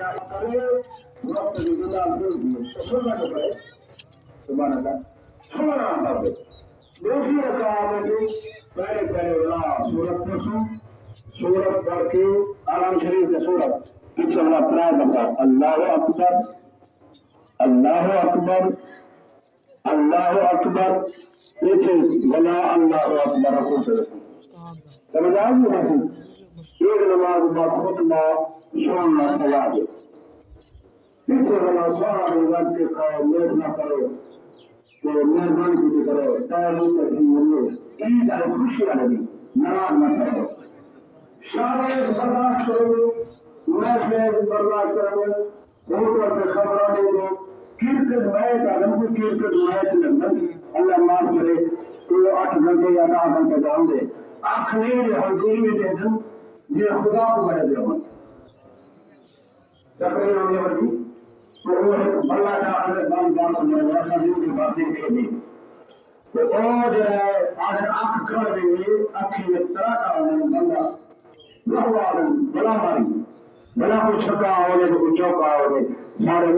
وقت کی گزار سننا تو پڑے سبحان اللہ سننا پڑے دوسری رکعت میں پہلے سورت پڑھوں سورت پڑھ کے آرام شریف سے سورت پیچھے والا پرائے بتا اللہ اکبر اللہ اکبر اللہ اکبر پیچھے ولا اللہ اکبر کو سمجھ آ گئی ایک نماز بعد خطبہ سننا ثواب ہے پیچھے والا سارا وقت کے کھاؤ لیٹ نہ کرو تو مہربانی کی کرو ٹائم عید ہے خوشی والے دن ناراض نہ کرو شادی برداشت کرو محفل برداشت کرو ووٹر سے خبریں دے دو کرکٹ میچ اگر کوئی کرکٹ میچ لگنا اللہ معاف کرے تو 8 گھنٹے یا 10 گھنٹے جاؤں دے آنکھ نہیں دے ہم دینی دے دیں یہ خدا کو بڑے دے ہوں چکری ہونے والی تو وہ ایک بڑا چاہتے بان بان ہونے ایسا دن کی باتیں کہہ دی تو وہ جو ہے آج آنکھ کر دیں گے آنکھی میں طرح کا بندہ بڑا ماری بڑا کوئی چھکا ہونے تو کوئی چوکا ہونے سارے